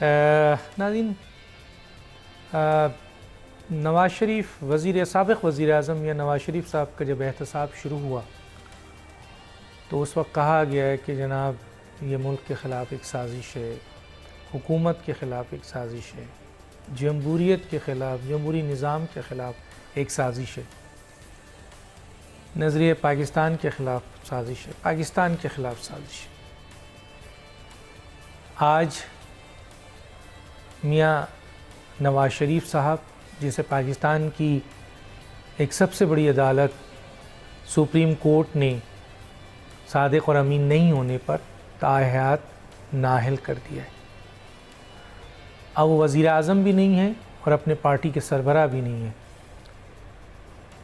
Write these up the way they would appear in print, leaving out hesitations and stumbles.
ناظرین، نواز شریف سابق وزیر اعظم یا نواز شریف صاحب کا جب احتساب شروع ہوا تو اس وقت کہا گیا ہے کہ جناب یہ ملک کے خلاف ایک سازش ہے، حکومت کے خلاف ایک سازش ہے، جمہوریت کے خلاف، جمہوری نظام کے خلاف ایک سازش ہے، نظریہ پاکستان کے خلاف سازش ہے، پاکستان کے خلاف سازش ہے۔ آج میاں نواز شریف صاحب جسے پاکستان کی ایک سب سے بڑی عدالت سپریم کورٹ نے صادق اور امین نہیں ہونے پر تاحیات نااہل کر دیا ہے۔ اب وہ وزیر اعظم بھی نہیں ہیں اور اپنے پارٹی کے سربراہ بھی نہیں ہیں،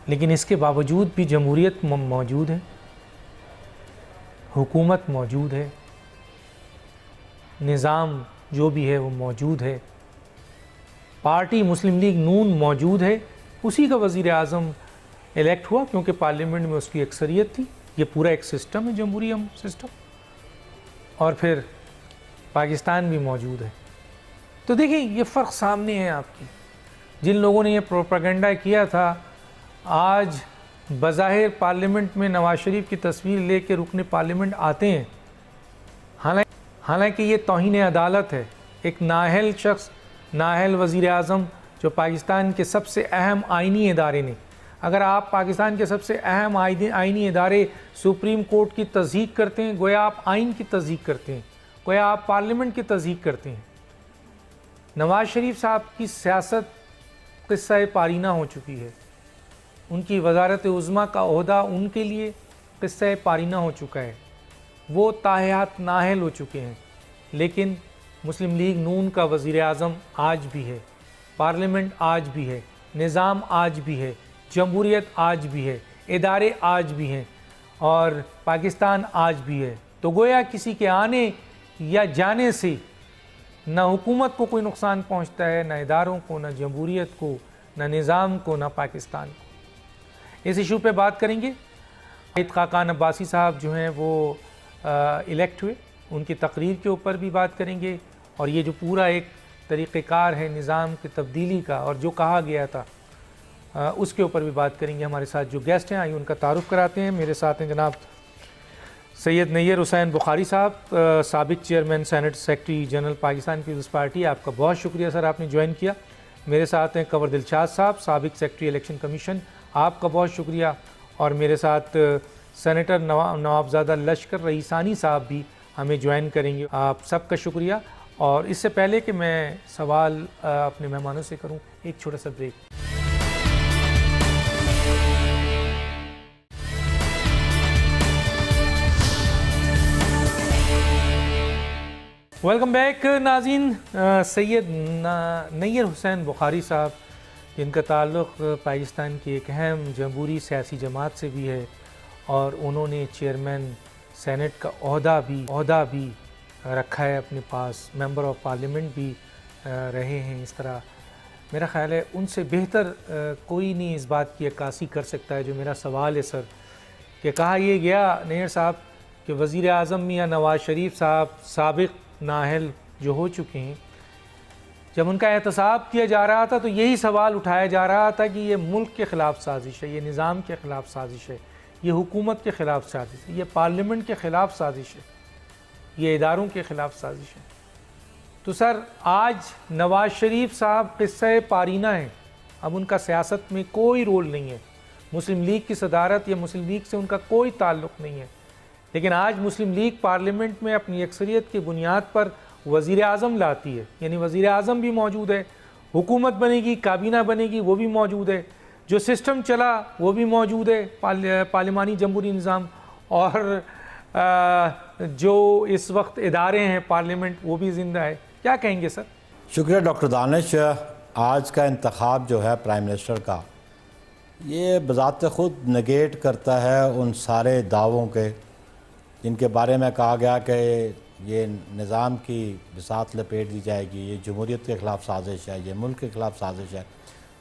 لیکن اس کے باوجود بھی جمہوریت موجود ہے، حکومت موجود ہے، نظام جو بھی ہے وہ موجود ہے، پارٹی مسلم لیگ نون موجود ہے، اسی کا وزیر اعظم الیکٹ ہوا کیونکہ پارلیمنٹ میں اس کی اکثریت تھی۔ یہ پورا ایک سسٹم ہے، جمہوری سسٹم، اور پھر پاکستان بھی موجود ہے۔ تو دیکھیں یہ فرق سامنے ہے آپ کی۔ جن لوگوں نے یہ پروپیگنڈا کیا تھا، آج بظاہر پارلیمنٹ میں نواز شریف کی تصویر لے کے رکن پارلیمنٹ آتے ہیں، حالانکہ یہ توہین عدالت ہے۔ ایک نااہل شخص، نااہل وزیر اعظم جو پاکستان کے سب سے اہم آئینی ادارے نے، اگر آپ پاکستان کے سب سے اہم آئینی ادارے سپریم کورٹ کی تصدیق کرتے ہیں، گویا آپ آئین کی تصدیق کرتے ہیں، گویا آپ پارلیمنٹ کی تصدیق کرتے ہیں۔ نواز شریف صاحب کی سیاست قصہ پارینہ ہو چکی ہے، ان کی وزارت عظمیٰ کا عہدہ ان کے لیے قصہ پارینہ ہو چکا ہے، وہ تاحیات نااہل ہو چکے ہیں۔ لیکن مسلم لیگ نون کا وزیر اعظم آج بھی ہے، پارلیمنٹ آج بھی ہے، نظام آج بھی ہے، جمہوریت آج بھی ہے، ادارے آج بھی ہیں، اور پاکستان آج بھی ہے۔ تو گویا کسی کے آنے یا جانے سے نہ حکومت کو کوئی نقصان پہنچتا ہے، نہ اداروں کو، نہ جمہوریت کو، نہ نظام کو، نہ پاکستان کو۔ اس ایشو پہ بات کریں گے۔ خاقان عباسی صاحب جو ہیں وہ الیکٹ ہوئے، ان کی تقریر کے اوپر بھی بات کریں گے، اور یہ جو پورا ایک طریقہ کار ہے نظام کی تبدیلی کا اور جو کہا گیا تھا اس کے اوپر بھی بات کریں گے۔ ہمارے ساتھ جو گیسٹ ہیں آئیے ان کا تعارف کراتے ہیں۔ میرے ساتھ ہیں جناب سید نیر حسین بخاری صاحب، سابق chairman senate secretary general Pakistan Peoples Party, آپ کا بہت شکریہ سر آپ نے جوائن کیا۔ میرے ساتھ ہیں کنور دلشاد صاحب، سابق سیکرٹری الیکشن کمیشن، آپ کا بہت شکریہ۔ اور میرے ساتھ سینیٹر نوابزادہ لشکر رئیسانی صاحب بھی ہمیں جوائن کریں گے، آپ سب کا شکریہ۔ اور اس سے پہلے کہ میں سوال اپنے مہمانوں سے کروں، ایک چھوٹا سا بریک۔ ویلکم بیک ناظرین۔ سید نیر حسین بخاری صاحب، جن کا تعلق پاکستان کی ایک اہم جمہوری سیاسی جماعت سے بھی ہے، اور انہوں نے چیئرمین سینٹ کا عہدہ بھی رکھا ہے اپنے پاس، ممبر آف پارلیمنٹ بھی رہے ہیں۔ اس طرح میرا خیال ہے ان سے بہتر کوئی نہیں اس بات کی عکاسی کر سکتا ہے جو میرا سوال ہے سر، کہ کہا یہ گیا نیر صاحب کہ وزیر اعظم میاں نواز شریف صاحب سابق نااہل جو ہو چکے ہیں، جب ان کا احتساب کیا جا رہا تھا تو یہی سوال اٹھایا جا رہا تھا کہ یہ ملک کے خلاف سازش ہے، یہ نظام کے خلاف سازش ہے، یہ حکومت کے خلاف سازش ہے، یہ پارلیمنٹ کے خلاف سازش ہے، یہ اداروں کے خلاف سازش ہے۔ تو سر آج نواز شریف صاحب قصہ پارینہ ہیں، اب ان کا سیاست میں کوئی رول نہیں ہے، مسلم لیگ کی صدارت یا مسلم لیگ سے ان کا کوئی تعلق نہیں ہے، لیکن آج مسلم لیگ پارلیمنٹ میں اپنی اکثریت کی بنیاد پر وزیر اعظم لاتی ہے، یعنی وزیر اعظم بھی موجود ہے، حکومت بنے گی، کابینہ بنے گی، وہ بھی موجود ہے، جو سسٹم چلا وہ بھی موجود ہے، پارلیمانی جمہوری نظام، اور جو اس وقت ادارے ہیں پارلیمنٹ وہ بھی زندہ ہے۔ کیا کہیں گے سر؟ شکریہ ڈاکٹر دانش۔ آج کا انتخاب جو ہے پرائم منسٹر کا، یہ بذات خود نگیٹ کرتا ہے ان سارے دعووں کے جن کے بارے میں کہا گیا کہ یہ نظام کی بساط لپیٹ دی جائے گی، یہ جمہوریت کے خلاف سازش ہے، یہ ملک کے خلاف سازش ہے۔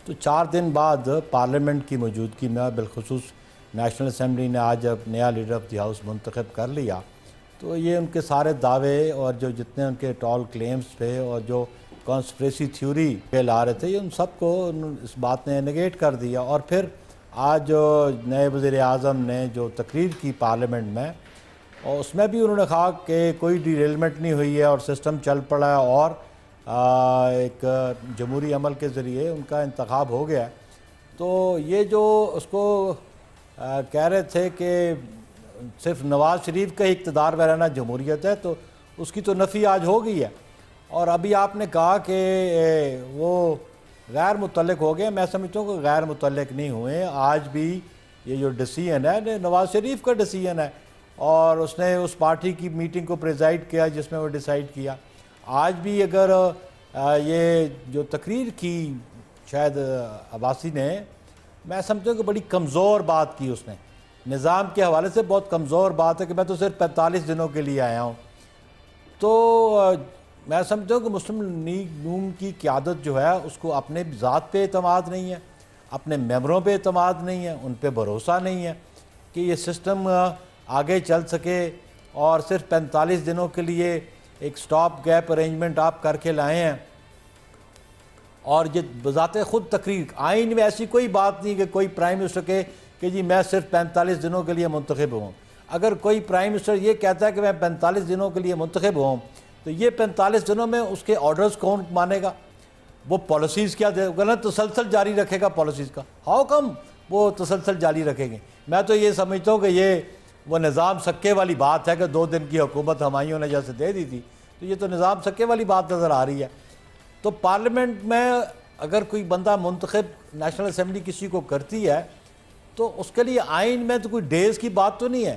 تو 4 دن بعد پارلیمنٹ کی موجودگی میں، بالخصوص نیشنل اسمبلی نے آج جب نیا لیڈر آف دی ہاؤس منتخب کر لیا، تو یہ ان کے سارے دعوے اور جو جتنے ان کے ٹال کلیمز تھے اور جو کانسپریسی تھیوری پہ لا رہے تھے، ان سب کو اس بات نے نگیٹ کر دیا۔ اور پھر آج جو نئے وزیر اعظم نے جو تقریر کی پارلیمنٹ میں، اور اس میں بھی انہوں نے کہا کہ کوئی ڈیریلمنٹ نہیں ہوئی ہے اور سسٹم چل پڑا ہے اور ایک جمہوری عمل کے ذریعے ان کا انتخاب ہو گیا ہے۔ تو یہ جو اس کو کہہ رہے تھے کہ صرف نواز شریف کا اقتدار میں رہنا جمہوریت ہے، تو اس کی تو نفی آج ہو گئی ہے۔ اور ابھی آپ نے کہا کہ وہ غیر متعلق ہو گئے، میں سمجھتا ہوں کہ غیر متعلق نہیں ہوئے۔ آج بھی یہ جو ڈیسیژن ہے نواز شریف کا ڈیسیژن ہے، اور اس نے اس پارٹی کی میٹنگ کو پریزائڈ کیا جس میں وہ ڈیسائیڈ کیا۔ آج بھی اگر یہ جو تقریر کی شاید عباسی نے، میں سمجھتا ہوں کہ بڑی کمزور بات کی اس نے، نظام کے حوالے سے بہت کمزور بات ہے کہ میں تو صرف 45 دنوں کے لیے آیا ہوں۔ تو میں سمجھتا ہوں کہ مسلم لیگ نون کی قیادت جو ہے اس کو اپنے ذات پہ اعتماد نہیں ہے، اپنے ممبروں پہ اعتماد نہیں ہے، ان پہ بھروسہ نہیں ہے کہ یہ سسٹم آگے چل سکے، اور صرف 45 دنوں کے لیے ایک سٹاپ گیپ ارینجمنٹ آپ کر کے لائے ہیں۔ اور یہ بذات خود تقریر، آئین میں ایسی کوئی بات نہیں کہ کوئی پرائم منسٹر کہے کہ جی میں صرف 45 دنوں کے لیے منتخب ہوں۔ اگر کوئی پرائم منسٹر یہ کہتا ہے کہ میں 45 دنوں کے لیے منتخب ہوں، تو یہ 45 دنوں میں اس کے آرڈرز کون مانے گا؟ وہ پالیسیز کیا دے گا؟ تسلسل جاری رکھے گا پالیسیز کا؟ ہاؤ کم وہ تسلسل جاری رکھیں گے؟ میں تو یہ سمجھتا ہوں کہ یہ وہ نظام سکے والی بات ہے کہ 2 دن کی حکومت ہمایوں نے جیسے دے دی تھی، تو یہ تو نظام سکے والی بات نظر آ رہی ہے۔ تو پارلیمنٹ میں اگر کوئی بندہ منتخب نیشنل اسمبلی کسی کو کرتی ہے تو اس کے لیے آئین میں تو کوئی ڈیز کی بات تو نہیں ہے۔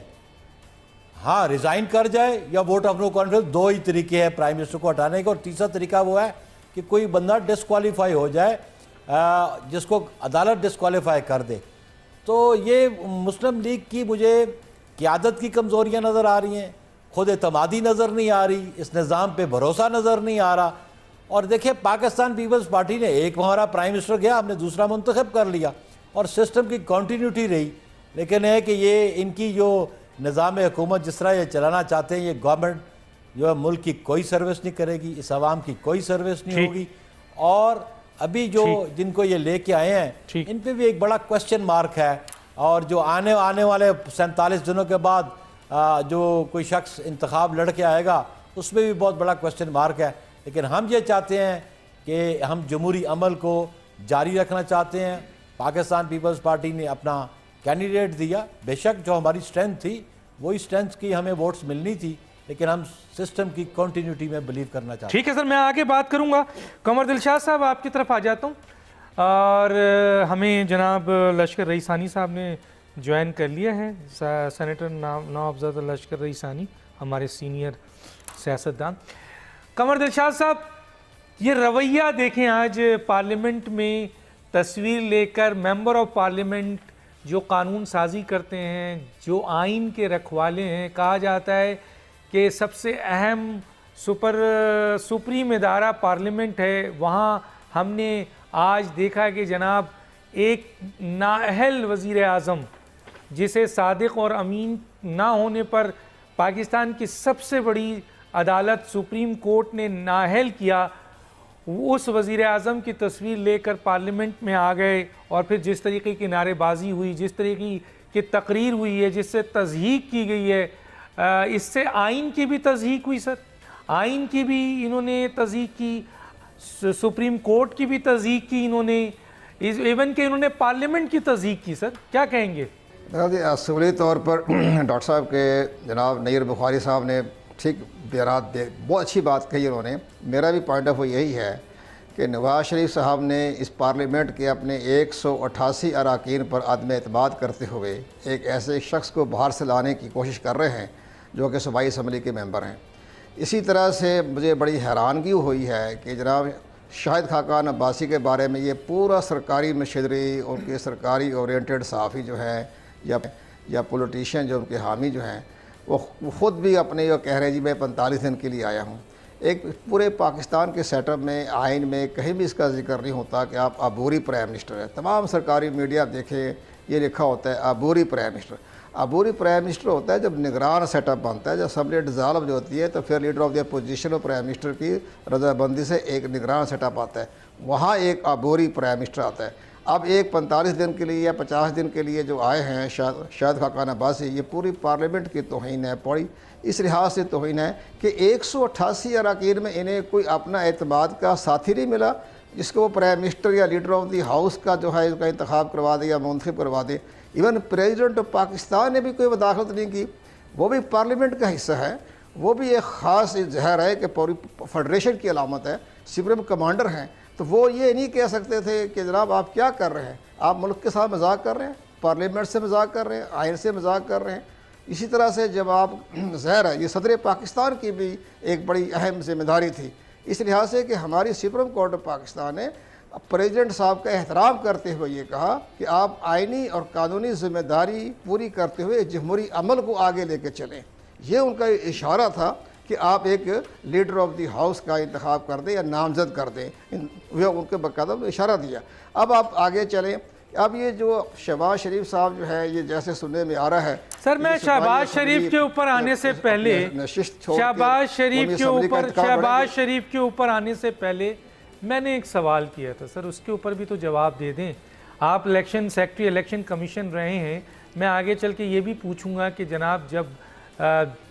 ہاں ریزائن کر جائے یا ووٹ آف نو کانفیڈنس، 2 ہی طریقے ہیں پرائم منسٹر کو ہٹانے کا، اور تیسرا طریقہ وہ ہے کہ کوئی بندہ ڈسکوالیفائی ہو جائے، جس کو عدالت ڈسکوالیفائی کر دے۔ تو یہ مسلم لیگ کی مجھے قیادت کی کمزوریاں نظر آ رہی ہیں، خود اعتمادی نظر نہیں آ رہی، اس نظام پہ بھروسہ نظر نہیں آ رہا۔ اور دیکھیں پاکستان پیپلز پارٹی نے ایک ہمارا پرائم منسٹر گیا، ہم نے دوسرا منتخب کر لیا، اور سسٹم کی کنٹینیوٹی رہی۔ لیکن ہے کہ یہ ان کی جو نظام حکومت جس طرح یہ چلانا چاہتے ہیں، یہ گورنمنٹ جو ہے ملک کی کوئی سروس نہیں کرے گی، اس عوام کی کوئی سروس نہیں ہوگی۔ اور ابھی جو جن کو یہ لے کے آئے ہیں ان پہ بھی ایک بڑا کوسچن مارک ہے، اور جو آنے والے 47 دنوں کے بعد جو کوئی شخص انتخاب لڑ کے آئے گا اس میں بھی بہت بڑا کوسچن مارک ہے۔ لیکن ہم یہ چاہتے ہیں کہ ہم جمہوری عمل کو جاری رکھنا چاہتے ہیں۔ پاکستان پیپلز پارٹی نے اپنا کینڈیڈیٹ دیا، بے شک جو ہماری سٹرینتھ تھی وہی سٹرینتھ کی ہمیں ووٹس ملنی تھی، لیکن ہم سسٹم کی کنٹینیوٹی میں بلیو کرنا چاہتے ہیں۔ ٹھیک ہے سر، میں آگے بات کروں گا۔ قمر دلشاد صاحب آپ کی طرف آ جاتا ہوں، اور ہمیں جناب لشکر رئی ثانی صاحب نے جوائن کر لیا ہے، سینیٹر نوابزادہ لشکر رئی ثانی، ہمارے سینئر سیاستدان۔ قمر دلشاد صاحب، یہ رویہ دیکھیں آج پارلیمنٹ میں تصویر لے کر ممبر آف پارلیمنٹ جو قانون سازی کرتے ہیں، جو آئین کے رکھوالے ہیں، کہا جاتا ہے کہ سب سے اہم سپریم ادارہ پارلیمنٹ ہے، وہاں ہم نے آج دیکھا کہ جناب ایک نااہل وزیر اعظم جسے صادق اور امین نہ ہونے پر پاکستان کی سب سے بڑی عدالت سپریم کورٹ نے نااہل کیا، اس وزیر اعظم کی تصویر لے کر پارلیمنٹ میں آ گئے، اور پھر جس طریقے کی نعرے بازی ہوئی، جس طریقے کی تقریر ہوئی ہے، جس سے تضحیک کی گئی ہے، اس سے آئین کی بھی تضحیک ہوئی سر، آئین کی بھی انہوں نے تضحیک کی، سپریم کورٹ کی بھی تضحیک کی انہوں نے، ایون کہ انہوں نے پارلیمنٹ کی تضحیک کی۔ سر کیا کہیں گے؟ اصولی طور پر ڈاکٹر صاحب کے جناب نیر بخاری صاحب نے ٹھیک بیانات بہت اچھی بات کہی انہوں نے۔ میرا بھی پوائنٹ آف ویو یہی ہے کہ نواز شریف صاحب نے اس پارلیمنٹ کے اپنے 188 اراکین پر عدم اعتماد کرتے ہوئے ایک ایسے شخص کو باہر سے لانے کی کوشش کر رہے ہیں جو کہ صوبائی اسمبلی کے ممبر ہیں۔ اسی طرح سے مجھے بڑی حیرانگی ہوئی ہے کہ جناب شاہد خاقان عباسی کے بارے میں یہ پورا سرکاری مشیدری، ان کے سرکاری اورینٹڈ صحافی جو ہیں یا پولیٹیشین جو ان کے حامی جو ہیں، وہ خود بھی اپنے یہ کہہ رہے ہیں جی میں 45 دن کے لیے آیا ہوں۔ ایک پورے پاکستان کے سیٹ اپ میں آئین میں کہیں بھی اس کا ذکر نہیں ہوتا کہ آپ عبوری پرائم منسٹر ہے۔ تمام سرکاری میڈیا دیکھیں یہ لکھا ہوتا ہے عبوری پرائم منسٹر۔ عبوری پرائم منسٹر ہوتا ہے جب نگران سیٹ اپ بنتا ہے، جب اسمبلی ڈیزالو جو ہوتی ہے تو پھر لیڈر آف دی اپوزیشن اور پرائم منسٹر کی رضامندی سے ایک نگران سیٹ اپ آتا ہے، وہاں ایک عبوری پرائم منسٹر آتا ہے۔ اب ایک 45 دن کے لیے یا 50 دن کے لیے جو آئے ہیں شاہد خاقان عباسی، یہ پوری پارلیمنٹ کی توہین ہے، پوری اس لحاظ سے توہین ہے کہ 188 اراکین میں انہیں کوئی اپنا اعتماد کا ساتھی نہیں ملا جس کو وہ پرائم منسٹر یا لیڈر آف دی ہاؤس کا جو ہے اس کا انتخاب کروا دے یا منتخب کروا دے۔ ایون پریزیڈنٹ آف پاکستان نے بھی کوئی مداخلت نہیں کی، وہ بھی پارلیمنٹ کا حصہ ہے، وہ بھی ایک خاص ظاہر ہے کہ پوری فیڈریشن کی علامت ہے، سپریم کمانڈر ہیں، تو وہ یہ نہیں کہہ سکتے تھے کہ جناب آپ کیا کر رہے ہیں، آپ ملک کے ساتھ مذاق کر رہے ہیں، پارلیمنٹ سے مذاق کر رہے ہیں، آئین سے مذاق کر رہے ہیں۔ اسی طرح سے جب آپ ظاہر ہے یہ صدر پاکستان کی بھی ایک بڑی اہم ذمہ داری تھی، اس لحاظ سے کہ ہماری سپریم کورٹ آف پاکستان نے پریزیڈنٹ صاحب کا احترام کرتے ہوئے یہ کہا کہ آپ آئینی اور قانونی ذمہ داری پوری کرتے ہوئے جمہوری عمل کو آگے لے کے چلیں۔ یہ ان کا اشارہ تھا کہ آپ ایک لیڈر آف دی ہاؤس کا انتخاب کر دیں یا نامزد کر دیں، ان کے باقاعدہ اشارہ دیا۔ اب آپ آگے چلیں۔ اب یہ جو شہباز شریف صاحب جو ہے یہ جیسے سننے میں آ رہا ہے، سر میں شہباز شریف کے اوپر آنے سے پہلے شہباز شریف کے اوپر آنے سے پہلے میں نے ایک سوال کیا تھا سر، اس کے اوپر بھی تو جواب دے دیں۔ آپ الیکشن سیکرٹری الیکشن کمیشن رہے ہیں، میں آگے چل کے یہ بھی پوچھوں گا کہ جناب جب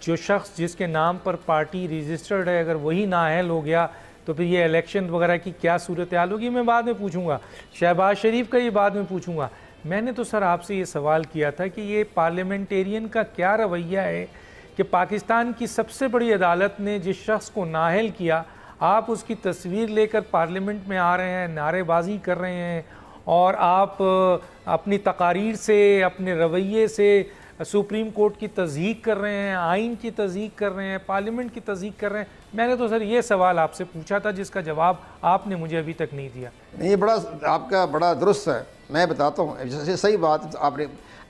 جو شخص جس کے نام پر پارٹی رجسٹرڈ ہے اگر وہی نااہل ہو گیا تو پھر یہ الیکشن وغیرہ کی کیا صورتحال ہوگی، میں بعد میں پوچھوں گا۔ شہباز شریف کا یہ بعد میں پوچھوں گا۔ میں نے تو سر آپ سے یہ سوال کیا تھا کہ یہ پارلیمنٹیرین کا کیا رویہ ہے کہ پاکستان کی سب سے بڑی عدالت نے جس شخص کو نااہل کیا، آپ اس کی تصویر لے کر پارلیمنٹ میں آ رہے ہیں، نعرے بازی کر رہے ہیں، اور آپ اپنی تقاریر سے اپنے رویے سے سپریم کورٹ کی تصدیق کر رہے ہیں، آئین کی تصدیق کر رہے ہیں، پارلیمنٹ کی تصدیق کر رہے ہیں۔ میں نے تو سر یہ سوال آپ سے پوچھا تھا جس کا جواب آپ نے مجھے ابھی تک نہیں دیا۔ نہیں، یہ بڑا آپ کا بڑا درست ہے، میں بتاتا ہوں جیسے صحیح بات آپ نے،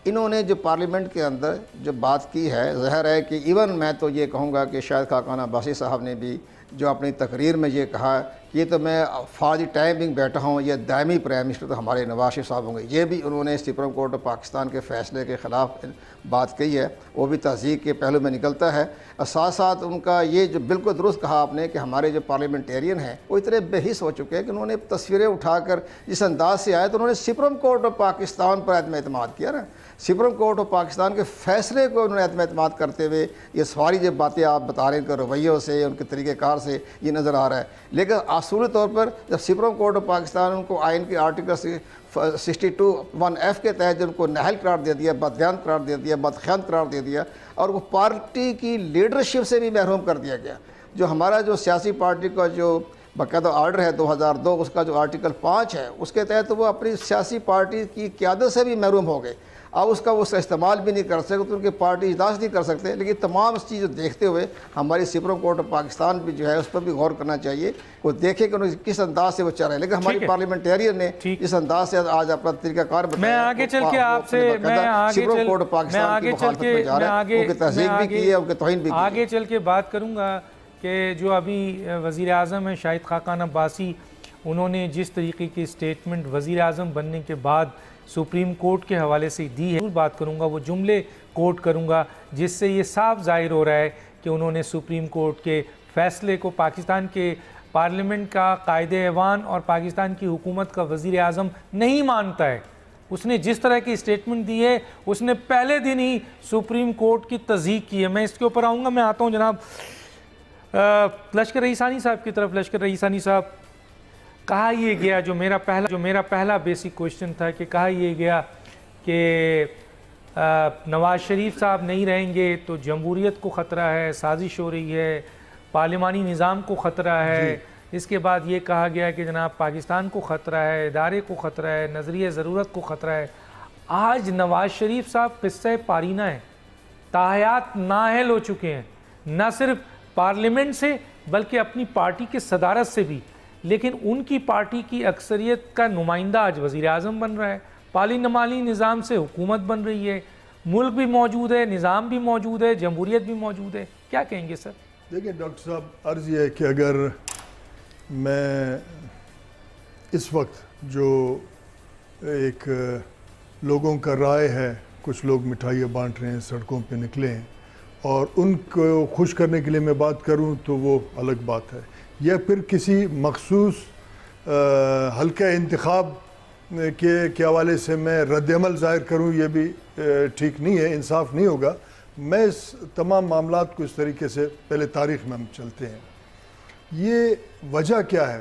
انہوں نے جو پارلیمنٹ کے اندر جو بات کی ہے، ظاہر ہے کہ ایون میں تو یہ کہوں گا کہ شاہد خاقان عباسی صاحب نے بھی جو اپنی تقریر میں یہ کہا کہ یہ تو میں فار دی ٹائمنگ بیٹھا ہوں، یہ دائمی پرائم منسٹر تو ہمارے نواز شریف صاحب ہوں گے، یہ بھی انہوں نے سپریم کورٹ آف پاکستان کے فیصلے کے خلاف بات کہی ہے، وہ بھی تصدیق کے پہلو میں نکلتا ہے۔ اور ساتھ ساتھ ان کا یہ جو بالکل درست کہا آپ نے کہ ہمارے جو پارلیمنٹیرین ہیں وہ اتنے بے حس ہو چکے ہیں کہ انہوں نے تصویریں اٹھا کر جس انداز سے آئے تو انہوں نے سپریم کورٹ آف پاکستان پر عدم اعتماد کیا نا، سپریم کورٹ آف پاکستان کے فیصلے کو انہوں نے عدم اعتماد کرتے ہوئے یہ ساری جو باتیں آپ بتا رہے ہیں کہ رویوں سے ان کے طریقہ کار سے یہ نظر آ رہا ہے۔ لیکن اصولی طور پر جب سپریم کورٹ آف پاکستان ان کو آئین کے آرٹیکل 62(1)(f) کے تحت جن کو نااہل قرار دے دیا، بددیانت قرار دے دیا، بدخیانت قرار دے دیا، اور وہ پارٹی کی لیڈرشپ سے بھی محروم کر دیا گیا۔ جو ہمارا جو سیاسی پارٹی کا جو باقاعدہ آرڈر ہے 2002، اس کا جو آرٹیکل 5 ہے، اس کے تحت وہ اپنی سیاسی پارٹی کی قیادت سے بھی محروم ہو گئے۔ اب اس کا وہ استعمال بھی نہیں کر سکتے، تو ان کی پارٹی اجلاس نہیں کر سکتے۔ لیکن تمام اس چیز کو دیکھتے ہوئے ہماری سپریم کورٹ آف پاکستان بھی جو ہے اس پر بھی غور کرنا چاہیے، وہ دیکھے کہ انہوں کس انداز سے وہ چل رہے ہیں۔ لیکن ہماری پارلیمنٹیرین نے اس انداز سے آج اپنا طریقہ کار بتایا۔ میں آگے چل کے آپ سے سپریم کورٹ آف پاکستان کی مخالفت میں جا رہے ہیں، ان کی تصدیق بھی کی ہے، ان کی توہین بھی کی ہے۔ آگے چل کے بات کروں گا کہ جو ابھی وزیر اعظم ہیں شاہد خاقان عباسی، انہوں نے جس طریقے کی اسٹیٹمنٹ وزیر اعظم بننے کے بعد سپریم کورٹ کے حوالے سے دی ہے، بات کروں گا، وہ جملے کوٹ کروں گا جس سے یہ صاف ظاہر ہو رہا ہے کہ انہوں نے سپریم کورٹ کے فیصلے کو پاکستان کے پارلیمنٹ کا قائد ایوان اور پاکستان کی حکومت کا وزیر اعظم نہیں مانتا ہے۔ اس نے جس طرح کی اسٹیٹمنٹ دی ہے اس نے پہلے دن ہی سپریم کورٹ کی تصدیق کی ہے۔ میں اس کے اوپر آؤں گا، میں آتا ہوں جناب لشکر رئیسانی صاحب کی طرف۔ لشکر رئیسانی صاحب، کہا یہ گیا جو میرا پہلا بیسک کوشچن تھا کہ کہا یہ گیا کہ نواز شریف صاحب نہیں رہیں گے تو جمہوریت کو خطرہ ہے، سازش ہو رہی ہے، پارلیمانی نظام کو خطرہ ہے۔ اس کے بعد یہ کہا گیا کہ جناب پاکستان کو خطرہ ہے، ادارے کو خطرہ ہے، نظریہ ضرورت کو خطرہ ہے۔ آج نواز شریف صاحب قصہ پارینہ ہیں، تاحیات نااہل ہو چکے ہیں، نہ صرف پارلیمنٹ سے بلکہ اپنی پارٹی کے صدارت سے بھی۔ لیکن ان کی پارٹی کی اکثریت کا نمائندہ آج وزیر اعظم بن رہا ہے، پارلیمانی نظام سے حکومت بن رہی ہے، ملک بھی موجود ہے، نظام بھی موجود ہے، جمہوریت بھی موجود ہے۔ کیا کہیں گے سر؟ دیکھیں ڈاکٹر صاحب، عرض یہ ہے کہ اگر میں اس وقت جو ایک لوگوں کا رائے ہے کچھ لوگ مٹھائیاں بانٹ رہے ہیں، سڑکوں پہ نکلے ہیں، اور ان کو خوش کرنے کے لیے میں بات کروں تو وہ الگ بات ہے، یا پھر کسی مخصوص حلقہ انتخاب کے حوالے سے میں رد عمل ظاہر کروں، یہ بھی ٹھیک نہیں ہے، انصاف نہیں ہوگا۔ میں اس تمام معاملات کو اس طریقے سے پہلے تاریخ میں ہم چلتے ہیں۔ یہ وجہ کیا ہے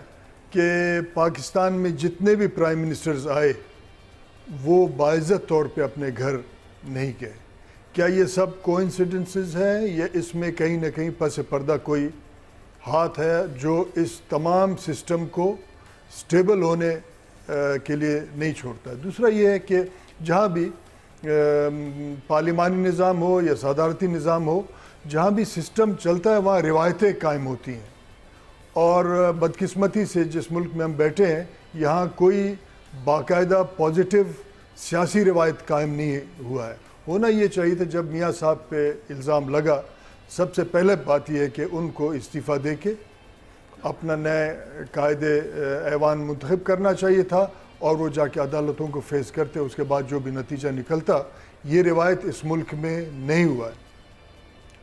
کہ پاکستان میں جتنے بھی پرائم منسٹرز آئے وہ باعزت طور پہ اپنے گھر نہیں گئے؟ کیا یہ سب کوئنسیڈنسز ہیں یا اس میں کہیں نہ کہیں پس پردہ کوئی ہاتھ ہے جو اس تمام سسٹم کو سٹیبل ہونے کے لیے نہیں چھوڑتا ہے؟ دوسرا یہ ہے کہ جہاں بھی پارلیمانی نظام ہو یا صدارتی نظام ہو، جہاں بھی سسٹم چلتا ہے وہاں روایتیں قائم ہوتی ہیں، اور بدقسمتی سے جس ملک میں ہم بیٹھے ہیں یہاں کوئی باقاعدہ پازیٹیو سیاسی روایت قائم نہیں ہوا ہے۔ ہونا یہ چاہیے تھا جب میاں صاحب پہ الزام لگا، سب سے پہلے بات یہ ہے کہ ان کو استعفیٰ دے کے اپنا نئے قائد ایوان منتخب کرنا چاہیے تھا، اور وہ جا کے عدالتوں کو فیس کرتے، اس کے بعد جو بھی نتیجہ نکلتا۔ یہ روایت اس ملک میں نہیں ہوا ہے۔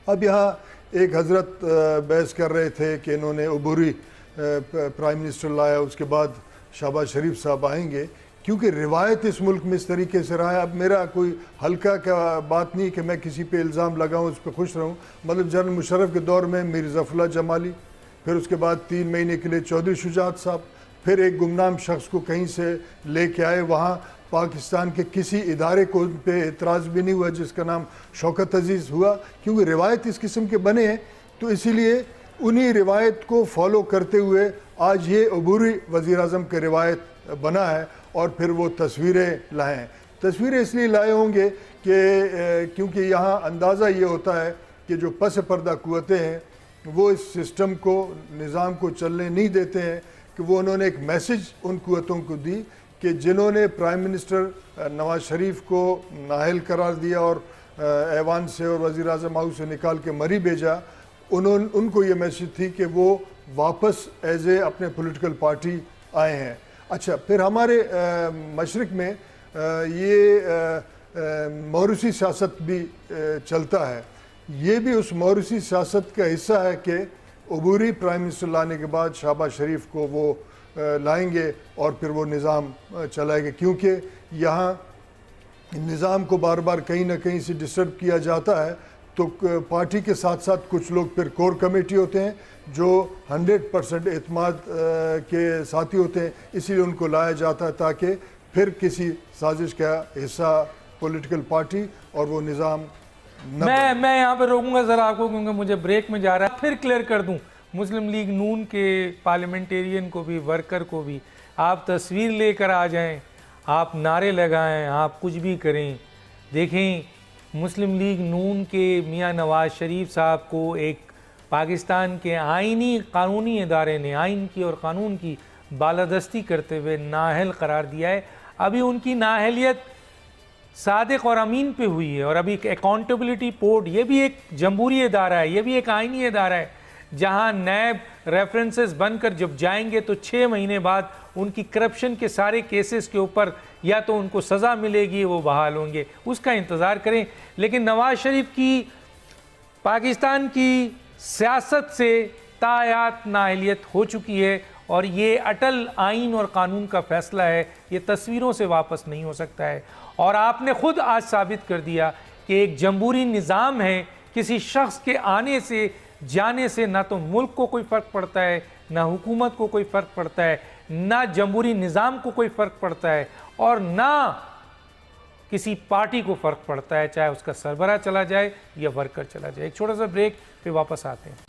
اب یہاں ایک حضرت بحث کر رہے تھے کہ انہوں نے عبوری پرائم منسٹر لایا، اس کے بعد شہباز شریف صاحب آئیں گے، کیونکہ روایت اس ملک میں اس طریقے سے رہا ہے۔ اب میرا کوئی ہلکا کا بات نہیں کہ میں کسی پہ الزام لگاؤں، اس پہ خوش رہوں۔ مطلب جنرل مشرف کے دور میں میر ظفر اللہ جمالی، پھر اس کے بعد 3 مہینے کے لیے چودھری شجاعت صاحب، پھر ایک گمنام شخص کو کہیں سے لے کے آئے، وہاں پاکستان کے کسی ادارے کو ان پہ اعتراض بھی نہیں ہوا جس کا نام شوکت عزیز ہوا، کیونکہ روایت اس قسم کے بنے ہیں۔ تو اسی لیے انہی روایت کو فالو کرتے ہوئے آج یہ عبوری وزیر اعظم کی روایت بنا ہے، اور پھر وہ تصویریں لائے ہیں۔ تصویریں اس لیے لائے ہوں گے کہ کیونکہ یہاں اندازہ یہ ہوتا ہے کہ جو پس پردہ قوتیں ہیں وہ اس سسٹم کو، نظام کو چلنے نہیں دیتے ہیں، کہ وہ انہوں نے ایک میسج ان قوتوں کو دی کہ جنہوں نے پرائم منسٹر نواز شریف کو نااہل قرار دیا اور ایوان سے اور وزیر اعظم ہاؤس سے نکال کے مری بھیجا، ان کو یہ میسج تھی کہ وہ واپس ایز اے اپنے پولیٹیکل پارٹی آئے ہیں۔ اچھا، پھر ہمارے مشرق میں یہ موروثی سیاست بھی چلتا ہے۔ یہ بھی اس موروثی سیاست کا حصہ ہے کہ عبوری پرائم منسٹر لانے کے بعد شہباز شریف کو وہ لائیں گے اور پھر وہ نظام چلائے گا، کیونکہ یہاں نظام کو بار بار کہیں نہ کہیں سے ڈسٹرب کیا جاتا ہے، تو پارٹی کے ساتھ ساتھ کچھ لوگ پھر کور کمیٹی ہوتے ہیں جو 100% اعتماد کے ساتھی ہوتے ہیں، اسی لیے ان کو لایا جاتا ہے تاکہ پھر کسی سازش کا حصہ پولیٹیکل پارٹی اور وہ نظام نہ بنے۔ میں یہاں پہ روکوں گا ذرا آپ کو، کیونکہ مجھے بریک میں جا رہا ہے۔ پھر کلیئر کر دوں مسلم لیگ نون کے پارلیمنٹیرین کو بھی، ورکر کو بھی، آپ تصویر لے کر آ جائیں، آپ نعرے لگائیں، آپ کچھ بھی کریں، دیکھیں مسلم لیگ نون کے میاں نواز شریف صاحب کو ایک پاکستان کے آئینی قانونی ادارے نے آئین کی اور قانون کی بالادستی کرتے ہوئے نااہل قرار دیا ہے۔ ابھی ان کی نااہلیت صادق اور امین پہ ہوئی ہے، اور ابھی اکاؤنٹیبلٹی بورڈ، یہ بھی ایک جمہوری ادارہ ہے، یہ بھی ایک آئینی ادارہ ہے، جہاں نیب ریفرنسز بن کر جب جائیں گے تو 6 مہینے بعد ان کی کرپشن کے سارے کیسز کے اوپر یا تو ان کو سزا ملے گی، وہ بحال ہوں گے، اس کا انتظار کریں۔ لیکن نواز شریف کی پاکستان کی سیاست سے تایات نااہلیت ہو چکی ہے، اور یہ اٹل آئین اور قانون کا فیصلہ ہے، یہ تصویروں سے واپس نہیں ہو سکتا ہے۔ اور آپ نے خود آج ثابت کر دیا کہ ایک جمہوری نظام ہے، کسی شخص کے آنے سے جانے سے نہ تو ملک کو کوئی فرق پڑتا ہے، نہ حکومت کو کوئی فرق پڑتا ہے، نہ جمہوری نظام کو کوئی فرق پڑتا ہے، اور نہ کسی پارٹی کو فرق پڑتا ہے، چاہے اس کا سربراہ چلا جائے یا ورکر چلا جائے۔ ایک چھوٹا سا بریک، پھر واپس آتے ہیں۔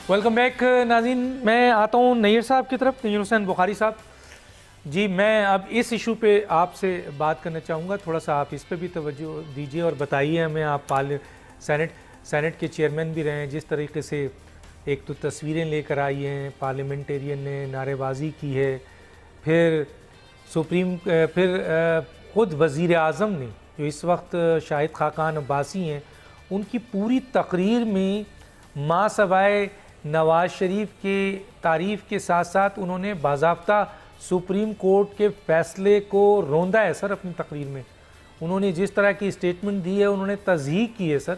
ویلکم بیک ناظرین، میں آتا ہوں نیر صاحب کی طرف، نیر حسین بخاری صاحب جی۔ میں اب اس ایشو پہ آپ سے بات کرنا چاہوں گا، تھوڑا سا آپ اس پہ بھی توجہ دیجیے اور بتائیے ہمیں، آپ سینٹ کے چیئرمین بھی رہے ہیں، جس طریقے سے ایک تو تصویریں لے کر آئی ہیں، پارلیمنٹیرین نے نعرے بازی کی ہے، پھر خود وزیر اعظم نے جو اس وقت شاہد خاقان عباسی ہیں، ان کی پوری تقریر میں ماں سوائے نواز شریف کی تعریف کے ساتھ ساتھ انہوں نے باضابطہ سپریم کورٹ کے فیصلے کو روندا ہے سر اپنی تقریر میں. انہوں نے جس طرح کی اسٹیٹمنٹ دی ہے انہوں نے تصحیح کی ہے سر.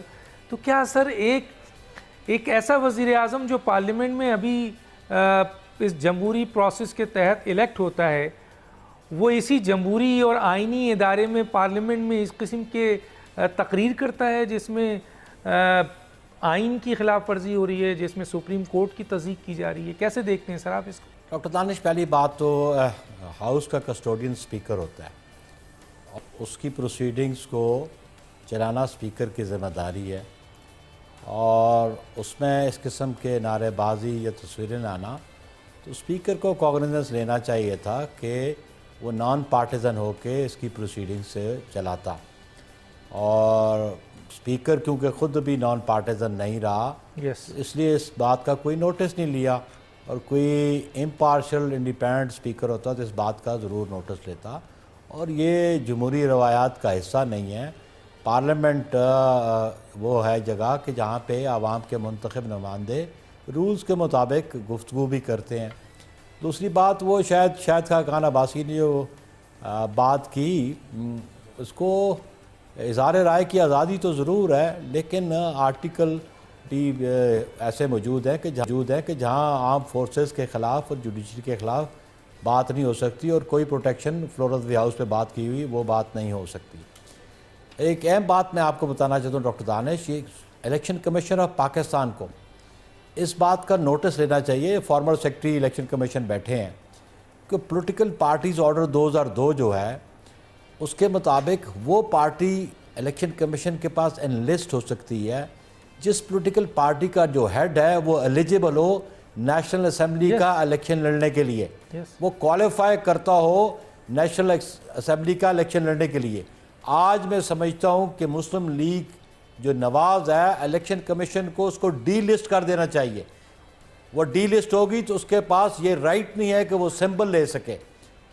تو کیا سر ایک ایسا وزیر اعظم جو پارلیمنٹ میں ابھی اس جمہوری پروسیس کے تحت الیکٹ ہوتا ہے وہ اسی جمہوری اور آئینی ادارے میں پارلیمنٹ میں اس قسم کے تقریر کرتا ہے جس میں آئین کی خلاف ورزی ہو رہی ہے, جس میں سپریم کورٹ کی تصدیق کی جا رہی ہے؟ کیسے دیکھتے ہیں سر آپ اس کو؟ ڈاکٹر دانش, پہلی بات تو ہاؤس کا کسٹوڈین سپیکر ہوتا ہے, اس کی پروسیڈنگز کو چلانا سپیکر کی ذمہ داری ہے, اور اس میں اس قسم کے نعرے بازی یا تصویریں لانا تو سپیکر کو کوگنیزنس لینا چاہیے تھا کہ وہ نان پارٹیزن ہو کے اس کی پروسیڈنگ سے چلاتا. اور سپیکر کیونکہ خود بھی نان پارٹیزن نہیں رہا, اس لیے اس بات کا کوئی نوٹس نہیں لیا, اور کوئی امپارشل انڈیپینڈنٹ سپیکر ہوتا تو اس بات کا ضرور نوٹس لیتا. اور یہ جمہوری روایات کا حصہ نہیں ہے. پارلیمنٹ وہ ہے جگہ کہ جہاں پہ عوام کے منتخب نمائندے رولز کے مطابق گفتگو بھی کرتے ہیں. دوسری بات, وہ شاید خاقان عباسی نے جو بات کی, اس کو اظہار رائے کی آزادی تو ضرور ہے, لیکن آرٹیکل ایسے موجود ہیں کہ جہاں عام فورسز کے خلاف اور جوڈیشری کے خلاف بات نہیں ہو سکتی, اور کوئی protection floor of the house پہ بات کی ہوئی وہ بات نہیں ہو سکتی. ایک اہم بات میں آپ کو بتانا چاہتا ہوں ڈاکٹر دانش, یہ الیکشن کمیشن آف پاکستان کو اس بات کا نوٹس لینا چاہیے. فارمر سیکرٹری الیکشن کمیشن بیٹھے ہیں کہ پولیٹیکل پارٹیز آرڈر 2002 جو ہے اس کے مطابق وہ پارٹی الیکشن کمیشن کے پاس انلسٹ ہو سکتی ہے جس پولیٹیکل پارٹی کا جو ہیڈ ہے وہ ایلیجیبل ہو نیشنل اسمبلی کا الیکشن لڑنے کے لیے, وہ کوالیفائی کرتا ہو نیشنل اسمبلی کا الیکشن لڑنے کے لیے. آج میں سمجھتا ہوں کہ مسلم لیگ جو نواز ہے الیکشن کمیشن کو اس کو ڈی لسٹ کر دینا چاہیے. وہ ڈی لسٹ ہوگی تو اس کے پاس یہ رائٹ نہیں ہے کہ وہ سمبل لے سکے,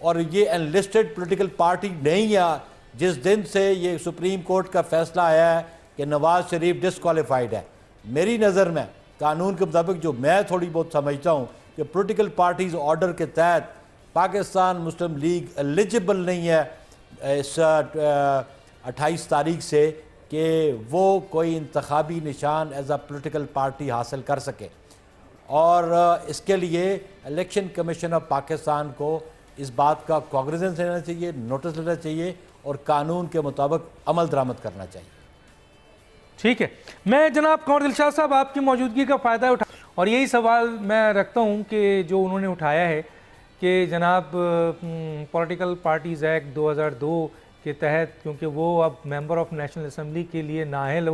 اور یہ انلسٹڈ پولیٹیکل پارٹی نہیں ہے. جس دن سے یہ سپریم کورٹ کا فیصلہ آیا ہے کہ نواز شریف ڈسکوالیفائڈ ہے, میری نظر میں قانون کے مطابق جو میں تھوڑی بہت سمجھتا ہوں کہ پولیٹیکل پارٹیز آرڈر کے تحت پاکستان مسلم لیگ ایلیجیبل نہیں ہے اس 28 تاریخ سے کہ وہ کوئی انتخابی نشان ایز اے پولیٹیکل پارٹی حاصل کر سکے. اور اس کے لیے الیکشن کمیشن آف پاکستان کو اس بات کا کوگنیزنس لینا چاہیے, نوٹس لینا چاہیے, اور قانون کے مطابق عمل درآمد کرنا چاہیے. ٹھیک ہے, میں جناب قمر دلشاد صاحب آپ کی موجودگی کا فائدہ اٹھا اور یہی سوال میں رکھتا ہوں کہ جو انہوں نے اٹھایا ہے کہ جناب پولیٹیکل پارٹیز ایکٹ 2002 کے تحت کیونکہ وہ اب ممبر آف نیشنل اسمبلی کے لیے نااہل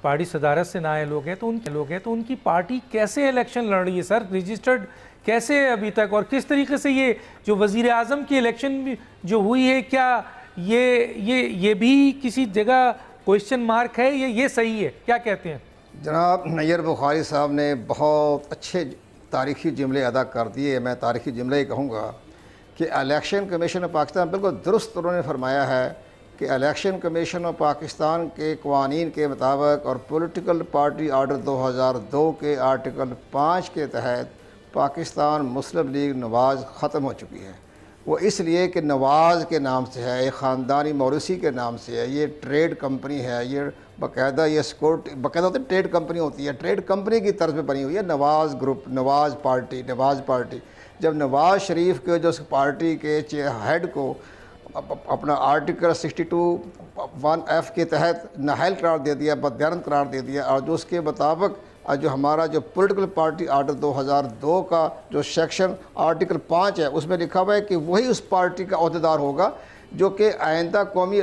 پارٹی صدارت سے نااہل ہو گئے تو ان کی پارٹی کیسے الیکشن لڑ رہی ہے سر؟ رجسٹرڈ کیسے ابھی تک, اور کس طریقے سے یہ جو وزیر اعظم کی الیکشن جو ہوئی ہے کیا یہ بھی کسی جگہ کوئسچن مارک ہے یا یہ صحیح ہے؟ کیا کہتے ہیں جناب؟ نیر بخاری صاحب نے بہت اچھے تاریخی جملے ادا کر دیے. میں تاریخی جملے ہی کہوں گا کہ الیکشن کمیشن آف پاکستان بالکل درست انہوں نے فرمایا ہے کہ الیکشن کمیشن آف پاکستان کے قوانین کے مطابق اور پولیٹیکل پارٹی آرڈر 2002 کے آرٹیکل 5 کے تحت پاکستان مسلم لیگ نواز ختم ہو چکی ہے. وہ اس لیے کہ نواز کے نام سے ہے, ایک خاندانی موروثی کے نام سے ہے, یہ ٹریڈ کمپنی ہے, یہ باقاعدہ یہ سیکورٹی باقاعدہ ہوتی ہے ٹریڈ کمپنی ہوتی ہے, ٹریڈ کمپنی کی طرز پہ بنی ہوئی ہے نواز گروپ, نواز پارٹی. جب نواز شریف کے جو پارٹی کے ہیڈ کو اپنا آرٹیکل 62(1)(f) کے تحت نااہل قرار دے دیا, بددیانت قرار دے دیا, اور جو اس کے مطابق جو ہمارا جو پولیٹیکل پارٹی آرڈر 2002 کا جو سیکشن آرٹیکل 5 ہے اس میں لکھا ہوا ہے کہ وہی اس پارٹی کا عہدیدار ہوگا جو کہ آئندہ قومی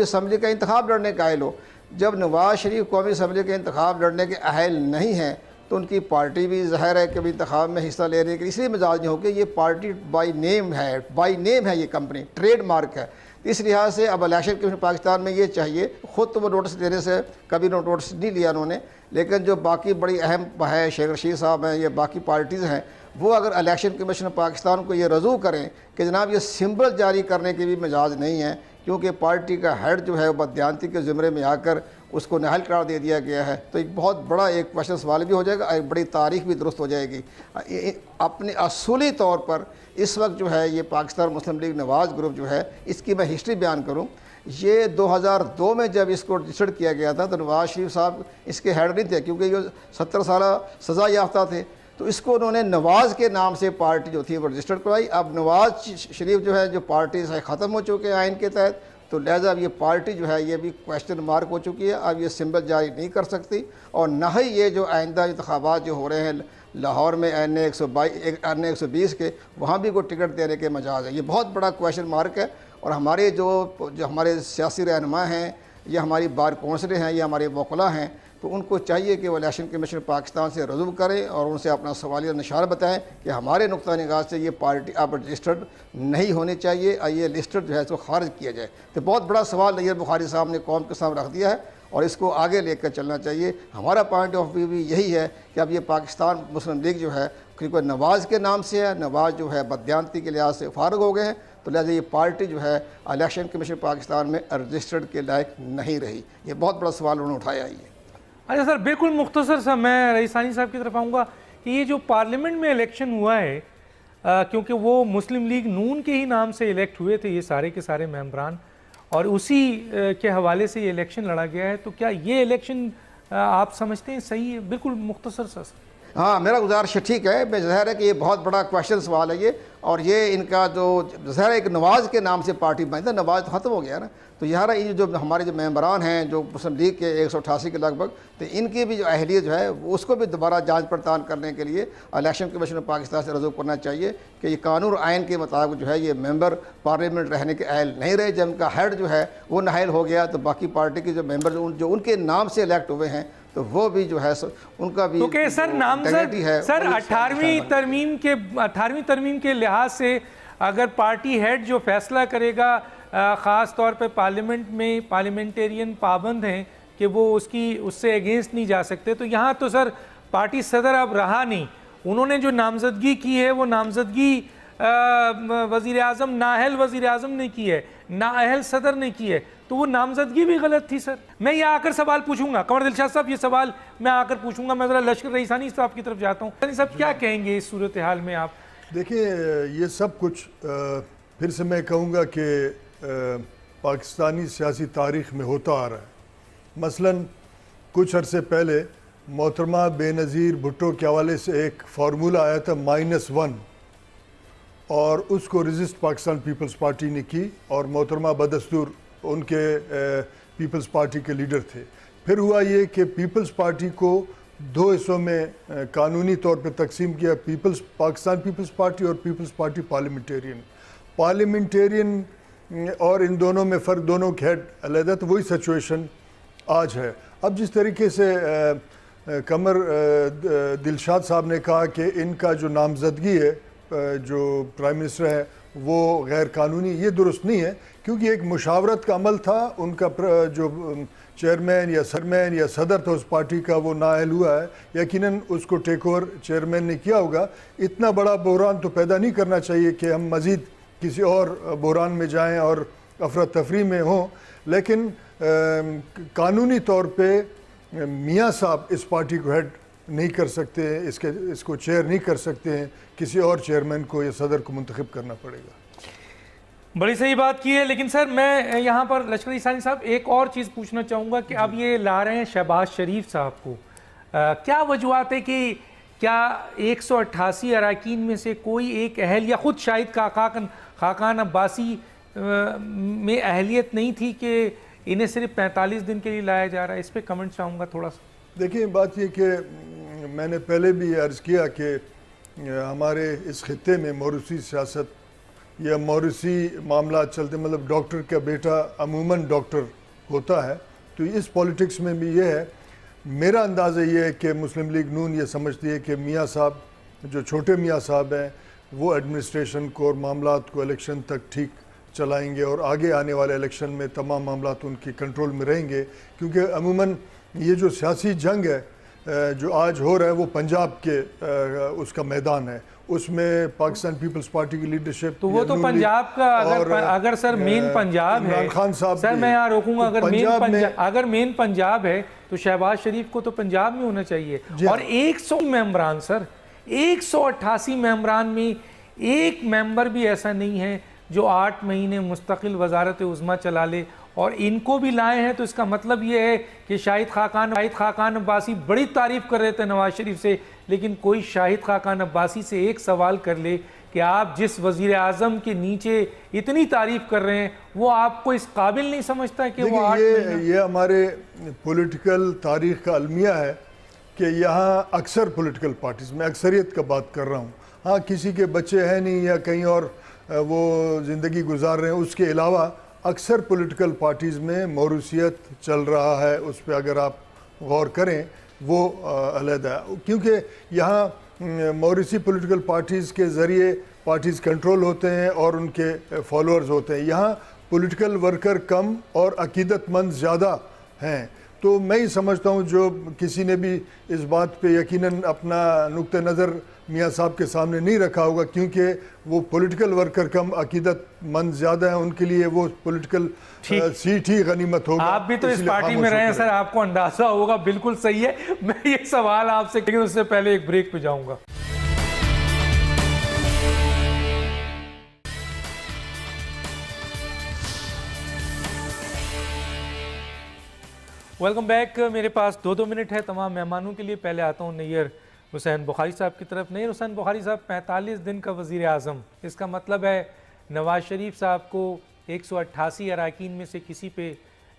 اسمبلی کا انتخاب لڑنے کا اہل ہو. جب نواز شریف قومی اسمبلی کے انتخاب لڑنے کے اہل نہیں ہیں تو ان کی پارٹی بھی ظاہر ہے کہ انتخاب میں حصہ لے رہی ہے, اس لیے مزاج نہیں ہو کہ یہ پارٹی بائی نیم ہے, یہ کمپنی ٹریڈ مارک ہے. اس لحاظ سے اب الیکشن کمیشن پاکستان میں یہ چاہیے, خود تو وہ نوٹس دینے سے کبھی نوٹس نہیں لیا انہوں نے, لیکن جو باقی بڑی اہم ہے شیخ رشید صاحب ہیں, یہ باقی پارٹیز ہیں, وہ اگر الیکشن کمیشن پاکستان کو یہ رجوع کریں کہ جناب یہ سمبل جاری کرنے کی بھی مجاز نہیں ہے, کیونکہ پارٹی کا ہیڈ جو ہے وہ بددیانتی کے زمرے میں آ کر اس کو نااہل قرار دے دیا گیا ہے، تو ایک بہت بڑا ایک کویشچن سوال بھی ہو جائے گا، ایک بڑی تاریخ بھی درست ہو جائے گی۔ اپنے اصولی طور پر اس وقت جو ہے یہ پاکستان مسلم لیگ نواز گروپ جو ہے، اس کی میں ہسٹری بیان کروں، یہ 2002 میں جب اس کو رجسٹرڈ کیا گیا تھا تو نواز شریف صاحب اس کے ہیڈ نہیں تھے، کیونکہ یہ 70 سالہ سزا یافتہ تھے، تو اس کو انہوں نے نواز کے نام سے پارٹی جو تھی وہ رجسٹر کروائی۔ اب نواز شریف جو ہے جو پارٹی سے ختم ہو چکے ہیں آئین کے تحت، تو لہٰذا اب یہ پارٹی جو ہے یہ بھی کویشچن مارک ہو چکی ہے، اب یہ سمبل جاری نہیں کر سکتی، اور نہ ہی یہ جو آئندہ انتخابات جو ہو رہے ہیں لاہور میں این 120 کے، وہاں بھی کوئی ٹکٹ دینے کے مجاز ہے۔ یہ بہت بڑا کویشچن مارک ہے، اور ہمارے جو ہمارے سیاسی رہنما ہیں یا ہماری بار کونسلیں ہیں یا ہمارے وکلاء ہیں، تو ان کو چاہیے کہ وہ الیکشن کمیشن پاکستان سے رجوع کریں اور ان سے اپنا سوالیہ نشان بتائیں کہ ہمارے نقطہ نگاہ سے یہ پارٹی اب رجسٹرڈ نہیں ہونی چاہیے، اور یہ لسٹڈ جو ہے اس کو خارج کیا جائے۔ تو بہت بڑا سوال نیر بخاری صاحب نے قوم کے سامنے رکھ دیا ہے، اور اس کو آگے لے کر چلنا چاہیے۔ ہمارا پوائنٹ آف ویو بھی یہی ہے کہ اب یہ پاکستان مسلم لیگ جو ہے، کیونکہ نواز کے نام سے ہے، نواز جو ہے بددیانتی کے لحاظ سے فارغ ہو گئے ہیں، تو لہٰذا یہ پارٹی جو ہے الیکشن کمیشن پاکستان میں رجسٹرڈ کے لائق نہیں رہی۔ یہ بہت بڑا سوال انہوں نے اٹھایا ہی ہے۔ اچھا سر، بالکل مختصر سا میں رئیس ثانی صاحب کی طرف آؤں گا کہ یہ جو پارلیمنٹ میں الیکشن ہوا ہے، کیونکہ وہ مسلم لیگ نون کے ہی نام سے الیکٹ ہوئے تھے یہ سارے کے سارے ممبران، اور اسی کے حوالے سے یہ الیکشن لڑا گیا ہے، تو کیا یہ الیکشن آپ سمجھتے ہیں صحیح ہے؟ بالکل مختصر سا۔ ہاں، میرا گزارش ٹھیک ہے، ظاہر ہے کہ یہ بہت بڑا کویشچن سوال ہے یہ، اور یہ ان کا جو ظاہر ہے ایک نواز کے نام سے پارٹی بنی تھا، نواز تو ختم ہو گیا نا، تو یہاں یہ جو ہمارے جو ممبران ہیں جو مسلم لیگ کے 188 کے لگ بھگ، تو ان کی بھی جو اہلیت جو ہے اس کو بھی دوبارہ جانچ پڑتال کرنے کے لیے الیکشن کمیشن پاکستان سے رجوع کرنا چاہیے کہ یہ قانون اور آئین کے مطابق جو ہے یہ ممبر پارلیمنٹ رہنے کے اہل نہیں رہے۔ جب ان کا ہیڈ جو ہے وہ نااہل ہو گیا تو باقی پارٹی کے جو ممبر جو ان کے نام سے الیکٹ ہوئے ہیں تو وہ بھی جو ہے ان کا بھی کیونکہ سر نامزد سر 18ویں ترمیم کے لحاظ سے اگر پارٹی ہیڈ جو فیصلہ کرے گا، خاص طور پہ پارلیمنٹ میں پارلیمنٹیرین پابند ہیں کہ وہ اس سے اگینسٹ نہیں جا سکتے، تو یہاں تو سر پارٹی صدر اب رہا نہیں، انہوں نے جو نامزدگی کی ہے وہ نامزدگی وزیر اعظم نااہل وزیر اعظم نے کی ہے، نااہل صدر نے کی ہے، تو وہ نامزدگی بھی غلط تھی۔ سر میں یہ آ کر سوال پوچھوں گا، قمر دلشاد صاحب یہ سوال میں آ کر پوچھوں گا، میں ذرا لشکر رئیس ثانی صاحب کی طرف جاتا ہوں۔ ثانی صاحب کیا کہیں گے اس صورتحال میں آپ؟ دیکھیں، یہ سب کچھ پھر سے میں کہوں گا کہ پاکستانی سیاسی تاریخ میں ہوتا آ رہا ہے۔ مثلاً کچھ عرصے پہلے محترمہ بے نظیر بھٹو کے حوالے سے ایک فارمولہ آیا تھا -1، اور اس کو رجسٹ پاکستان پیپلز پارٹی نے کی، اور محترمہ بدستور ان کے پیپلز پارٹی کے لیڈر تھے۔ پھر ہوا یہ کہ پیپلز پارٹی کو 2 حصوں میں قانونی طور پہ تقسیم کیا، پاکستان پیپلز پارٹی اور پیپلز پارٹی پارلیمنٹیرین اور ان دونوں میں فرق، دونوں کے ہیڈ علیحدہ، تو وہی سچویشن آج ہے۔ اب جس طریقے سے قمر دلشاد صاحب نے کہا کہ ان کا جو نامزدگی ہے جو پرائم منسٹر ہے وہ غیر قانونی، یہ درست نہیں ہے، کیونکہ ایک مشاورت کا عمل تھا، ان کا جو چیئرمین یا صدر تھا اس پارٹی کا وہ نااہل ہوا ہے، یقیناً اس کو ٹیک اوور چیئرمین نے کیا ہوگا۔ اتنا بڑا بحران تو پیدا نہیں کرنا چاہیے کہ ہم مزید کسی اور بحران میں جائیں اور افراتفری میں ہوں، لیکن قانونی طور پہ میاں صاحب اس پارٹی کو ہیڈ نہیں کر سکتے، اس کو چیئر نہیں کر سکتے ہیں، کسی اور چیئرمین کو یا صدر کو منتخب کرنا پڑے گا۔ بڑی صحیح بات کی ہے، لیکن سر میں یہاں پر لشکر رئیس ثانی صاحب ایک اور چیز پوچھنا چاہوں گا کہ اب یہ لا رہے ہیں شہباز شریف صاحب کو، کیا وجوہات ہے کہ کیا 188 اراکین میں سے کوئی ایک اہل یا خود شاہد خاقان عباسی میں اہلیت نہیں تھی کہ انہیں صرف 45 دن کے لیے لایا جا رہا ہے؟ اس پہ کمنٹ چاہوں گا تھوڑا سا۔ دیکھیں، بات یہ کہ میں نے پہلے بھی عرض کیا کہ ہمارے اس خطے میں موروثی سیاست یا موروثی معاملات چلتے، مطلب ڈاکٹر کا بیٹا عموماً ڈاکٹر ہوتا ہے، تو اس پولیٹکس میں بھی یہ ہے۔ میرا اندازہ یہ ہے کہ مسلم لیگ نون یہ سمجھتی ہے کہ میاں صاحب جو چھوٹے میاں صاحب ہیں وہ ایڈمنسٹریشن کو اور معاملات کو الیکشن تک ٹھیک چلائیں گے، اور آگے آنے والے الیکشن میں تمام معاملات ان کی کنٹرول میں رہیں گے، کیونکہ عموماً یہ جو سیاسی جنگ ہے جو آج ہو رہا ہے وہ پنجاب کے اس کا میدان ہے، اس میں پاکستان پیپلز پارٹی کی لیڈرشپ، تو وہ تو پنجاب کا اگر سر مین پنجاب ہے، عمران خان صاحب سر میں یہاں روکوں گا، اگر مین پنجاب ہے تو شہباز شریف کو تو پنجاب میں ہونا چاہیے. اور 100 ممبران سر، 188 ممبران میں ایک ممبر بھی ایسا نہیں ہے جو 8 مہینے مستقل وزارت عظمیٰ چلا لے. اور ان کو بھی لائے ہیں تو اس کا مطلب یہ ہے کہ شاہد خاقان عباسی بڑی تعریف کر رہے تھے نواز شریف سے، لیکن کوئی شاہد خاقان عباسی سے ایک سوال کر لے کہ آپ جس وزیر اعظم کے نیچے اتنی تعریف کر رہے ہیں وہ آپ کو اس قابل نہیں سمجھتا کہ وہ یہ ہمارے پولیٹیکل تاریخ کا المیہ ہے کہ یہاں اکثر پولیٹیکل پارٹیز میں اکثریت کا بات کر رہا ہوں، ہاں کسی کے بچے ہیں نہیں یا کہیں اور وہ زندگی گزار رہے ہیں، اس کے علاوہ اکثر پولیٹیکل پارٹیز میں موروثیت چل رہا ہے. اس پہ اگر آپ غور کریں وہ علیحدہ ہے، کیونکہ یہاں موروثی پولیٹیکل پارٹیز کے ذریعے پارٹیز کنٹرول ہوتے ہیں اور ان کے فالوورز ہوتے ہیں. یہاں پولیٹیکل ورکر کم اور عقیدت مند زیادہ ہیں. تو میں ہی سمجھتا ہوں جو کسی نے بھی اس بات پہ یقیناً اپنا نقطہ نظر میاں صاحب کے سامنے نہیں رکھا ہوگا، کیونکہ وہ پولیٹیکل ورکر کم عقیدت مند زیادہ ہیں، ان کے لیے وہ پولیٹیکل سیٹ ہی غنیمت ہوگا. آپ بھی تو اس پارٹی میں رہے ہیں سر، آپ کو اندازہ ہوگا. بالکل صحیح ہے. میں یہ سوال آپ سے لیکن اس سے پہلے ایک بریک پہ جاؤں گا. Welcome back. میرے پاس 2 منٹ ہے تمام مہمانوں کے لیے. پہلے آتا ہوں نیئر حسین بخاری صاحب کی طرف. نیئر حسین بخاری صاحب 45 دن کا وزیر اعظم، اس کا مطلب ہے نواز شریف صاحب کو 188 اراکین میں سے کسی پہ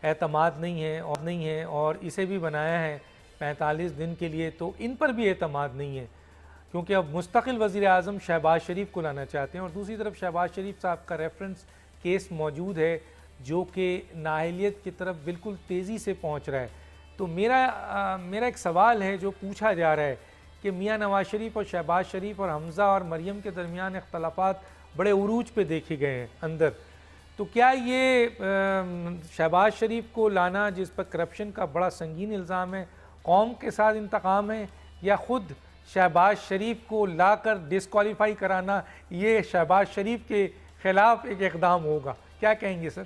اعتماد نہیں ہے اور اسے بھی بنایا ہے 45 دن کے لیے، تو ان پر بھی اعتماد نہیں ہے کیونکہ اب مستقل وزیر اعظم شہباز شریف کو لانا چاہتے ہیں. اور دوسری طرف شہباز شریف صاحب کا ریفرنس کیس موجود ہے جو کہ نااہلیت کی طرف بالکل تیزی سے پہنچ رہا ہے. تو میرا ایک سوال ہے جو پوچھا جا رہا ہے کہ میاں نواز شریف اور شہباز شریف اور حمزہ اور مریم کے درمیان اختلافات بڑے عروج پہ دیکھے گئے ہیں اندر، تو کیا یہ شہباز شریف کو لانا جس پر کرپشن کا بڑا سنگین الزام ہے قوم کے ساتھ انتقام ہے، یا خود شہباز شریف کو لا کر ڈسکوالیفائی کرانا یہ شہباز شریف کے خلاف ایک اقدام ہوگا؟ کیا کہیں گے سر؟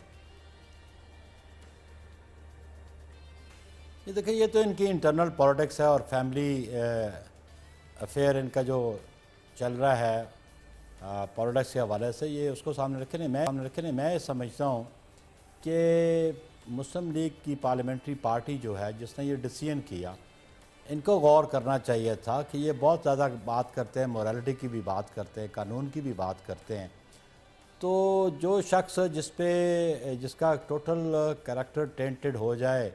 یہ دیکھیں، یہ تو ان کی انٹرنل پالیٹکس ہے اور فیملی افیئر ان کا جو چل رہا ہے پالیٹکس کے حوالے سے، یہ اس کو سامنے رکھنے میں سمجھتا ہوں کہ مسلم لیگ کی پارلیمنٹری پارٹی جو ہے جس نے یہ ڈیسیژن کیا، ان کو غور کرنا چاہیے تھا کہ یہ بہت زیادہ بات کرتے ہیں، موریلٹی کی بھی بات کرتے ہیں، قانون کی بھی بات کرتے ہیں. تو جو شخص جس کا ٹوٹل کریکٹر ٹینٹڈ ہو جائے،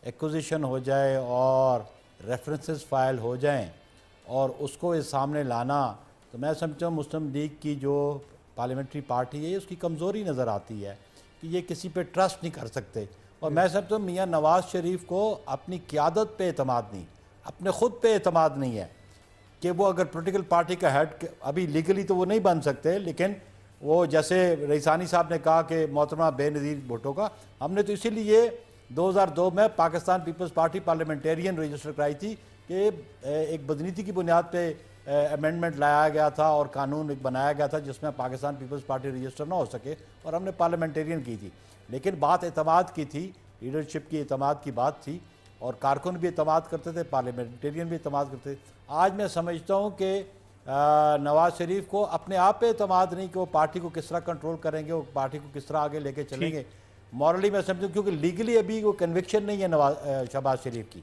ایکوزیشن ہو جائے اور ریفرنسز فائل ہو جائیں اور اس کو اس سامنے لانا، تو میں سمجھتا ہوں مسلم لیگ کی جو پارلیمنٹری پارٹی ہے اس کی کمزوری نظر آتی ہے کہ یہ کسی پہ ٹرسٹ نہیں کر سکتے. اور میں سمجھتا ہوں میاں نواز شریف کو اپنی قیادت پہ اعتماد نہیں، اپنے خود پہ اعتماد نہیں ہے کہ وہ اگر پولیٹیکل پارٹی کا ہیڈ، ابھی لیگلی تو وہ نہیں بن سکتے، لیکن وہ جیسے رئیسانی صاحب نے کہا کہ محترمہ بے نظیر بھٹو کا، ہم نے تو اسی لیے 2002 میں Pakistan Peoples Party parliamentarian register کرائی تھی کہ ایک بدنیتی کی بنیاد پہ امینڈمنٹ لایا گیا تھا اور قانون ایک بنایا گیا تھا جس میں پاکستان پیپلز پارٹی رجسٹر نہ ہو سکے، اور ہم نے پارلیمنٹیرین کی تھی. لیکن بات اعتماد کی تھی، لیڈرشپ کی اعتماد کی بات تھی، اور کارکن بھی اعتماد کرتے تھے، پارلیمنٹیرین بھی اعتماد کرتے تھے. آج میں سمجھتا ہوں کہ نواز شریف کو اپنے آپ پہ اعتماد نہیں کہ وہ پارٹی کو کس طرح کنٹرول کریں گے، وہ پارٹی کو کس طرح آگے لے کے چلیں گے. مورلی میں سمجھتا ہوں کیونکہ لیگلی ابھی وہ کنوکشن نہیں ہے شہباز شریف کی،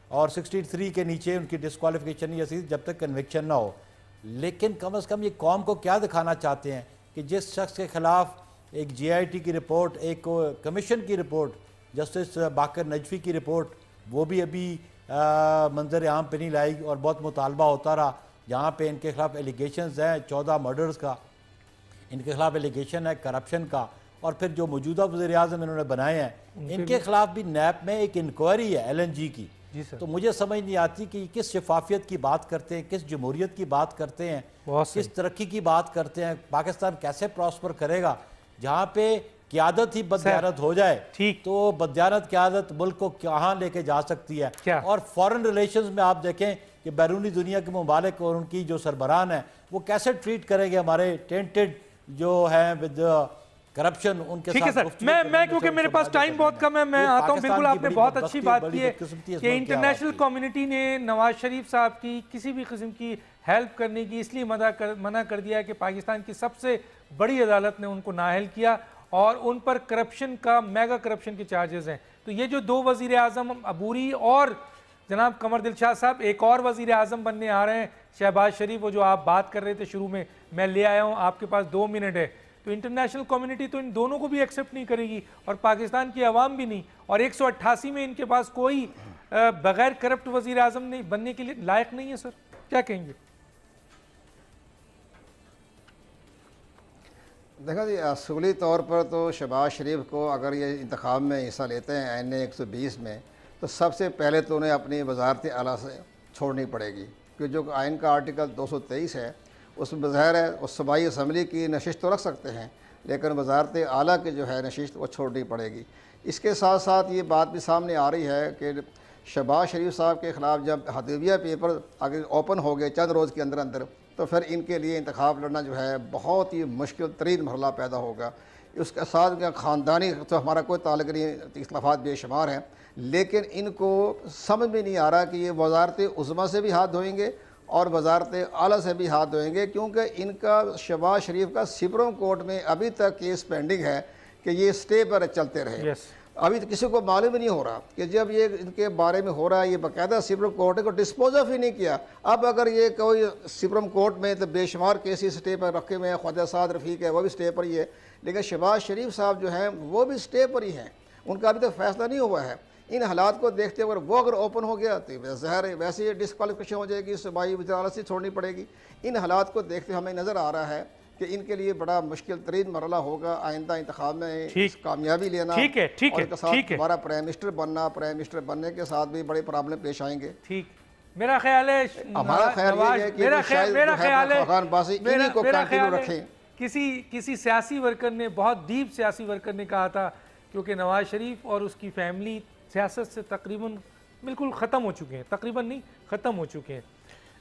اور 63 کے نیچے ان کی ڈسکوالیفیکیشن نہیں ایسی جب تک کنوکشن نہ ہو. لیکن کم از کم یہ قوم کو کیا دکھانا چاہتے ہیں کہ جس شخص کے خلاف ایک GIT کی رپورٹ، ایک کمیشن کی رپورٹ، جسٹس باقر نجفی کی رپورٹ، وہ بھی ابھی منظر عام پہ نہیں لائی اور بہت مطالبہ ہوتا رہا، جہاں پہ ان کے خلاف ایلیگیشنز ہیں 14 مرڈرز کا، ان کے خلاف ایلیگیشن ہے کرپشن کا. اور پھر جو موجودہ وزیر اعظم انہوں نے بنائے ہیں ان کے خلاف بھی نیب میں ایک انکوائری ہے LNG کی. تو مجھے سمجھ نہیں آتی کہ کس شفافیت کی بات کرتے ہیں، کس جمہوریت کی بات کرتے ہیں، کس ترقی کی بات کرتے ہیں. پاکستان کیسے پراسپر کرے گا جہاں پہ قیادت ہی بددیانت ہو جائے ٹھیک، تو بددیانت قیادت ملک کو کہاں لے کے جا سکتی ہے. کیا؟ اور فورن ریلیشنز میں آپ دیکھیں کہ بیرونی دنیا کے ممالک اور ان کی جو سربراہان ہیں وہ کیسے ٹریٹ کریں گے ہمارے ٹینٹڈ جو ہیں ود کرپشن ان کے ساتھ. ٹھیک ہے سر، میں کیونکہ میرے پاس ٹائم بہت کم ہے، میں آتا ہوں. بالکل آپ نے بہت اچھی بات کی ہے کہ انٹرنیشنل کمیونٹی نے نواز شریف صاحب کی کسی بھی قسم کی ہیلپ کرنے کی اس لیے منع کر دیا ہے کہ پاکستان کی سب سے بڑی عدالت نے ان کو نااہل کیا اور ان پر کرپشن کا میگا کرپشن کے چارجز ہیں. تو یہ جو دو وزیر اعظم عبوری اور جناب قمر دلشاد صاحب ایک اور وزیر اعظم بننے آ رہے ہیں شہباز شریف، وہ جو آپ بات کر رہے تھے شروع میں لے آیا ہوں، آپ کے پاس 2 منٹ ہے. تو انٹرنیشنل کمیونٹی تو ان دونوں کو بھی ایکسیپٹ نہیں کرے گی اور پاکستان کی عوام بھی نہیں، اور 188 میں ان کے پاس کوئی بغیر کرپٹ وزیر اعظم نہیں بننے کے لیے لائق نہیں ہے. سر کیا کہیں گے؟ دیکھا جی، اصولی طور پر تو شہباز شریف کو اگر یہ انتخاب میں حصہ لیتے ہیں این 120 میں، تو سب سے پہلے تو انہیں اپنی وزارت اعلیٰ سے چھوڑنی پڑے گی، کیونکہ جو آئین کا آرٹیکل 223 ہے اس میں بظاہر ہے وہ صوبائی اسمبلی کی نشست تو رکھ سکتے ہیں، لیکن وزارت اعلیٰ کی جو ہے نشست وہ چھوڑنی پڑے گی. اس کے ساتھ ساتھ یہ بات بھی سامنے آ رہی ہے کہ شہباز شریف صاحب کے خلاف جب حدیبیہ پیپر اگر اوپن ہو گئے چند روز کے اندر تو پھر ان کے لیے انتخاب لڑنا جو ہے بہت ہی مشکل ترین مرحلہ پیدا ہوگا. اس کے ساتھ خاندانی تو ہمارا کوئی تعلق نہیں، اختلافات بے شمار ہیں، لیکن ان کو سمجھ میں نہیں آ رہا کہ یہ وزارت عظمیٰ سے بھی ہاتھ دھوئیں گے اور وزارت اعلیٰ سے بھی ہاتھ دھوئیں گے، کیونکہ ان کا شہباز شریف کا سپریم کورٹ میں ابھی تک کیس پینڈنگ ہے کہ یہ سٹے پر چلتے رہے. ابھی تو کسی کو معلوم ہی نہیں ہو رہا کہ جب یہ ان کے بارے میں ہو رہا ہے، یہ باقاعدہ سپریم کورٹ کو ڈسپوز آف ہی نہیں کیا. اب اگر یہ کوئی سپریم کورٹ میں تو بے شمار کیسز سٹے پر رکھے ہوئے ہیں، خواجہ سعد رفیق ہے وہ بھی سٹے پر ہی ہے، لیکن شہباز شریف صاحب جو ہیں وہ بھی سٹے پر ہی ہیں، ان کا ابھی تک فیصلہ نہیں ہوا ہے. ان حالات کو دیکھتے ہوئے وہ اگر اوپن ہو گیا تو ظاہر ہے ویسے ہی ڈسکوالیفیکیشن ہو جائے گی، صوبائی وزارت سے چھوڑنی پڑے گی. ان حالات کو دیکھتے ہمیں نظر آ رہا ہے کہ ان کے لیے بڑا مشکل ترین مرحلہ ہوگا آئندہ انتخاب میں کامیابی لینا، اور اس کے ساتھ ہمارا پرائم منسٹر بننا، پرائم منسٹر بننے کے ساتھ بھی بڑے پرابلم پیش آئیں گے. ٹھیک، میرا خیال ہے ہمارا خیال یہ ہے کہ شاید خاقان باسی انہی کو کنٹینیو رکھیں. کسی سیاسی ورکر نے، بہت ڈیپ سیاسی ورکر نے کہا تھا، کیونکہ نواز شریف اور اس کی فیملی سیاست سے تقریباً بالکل ختم ہو چکے ہیں، تقریباً نہیں ختم ہو چکے ہیں،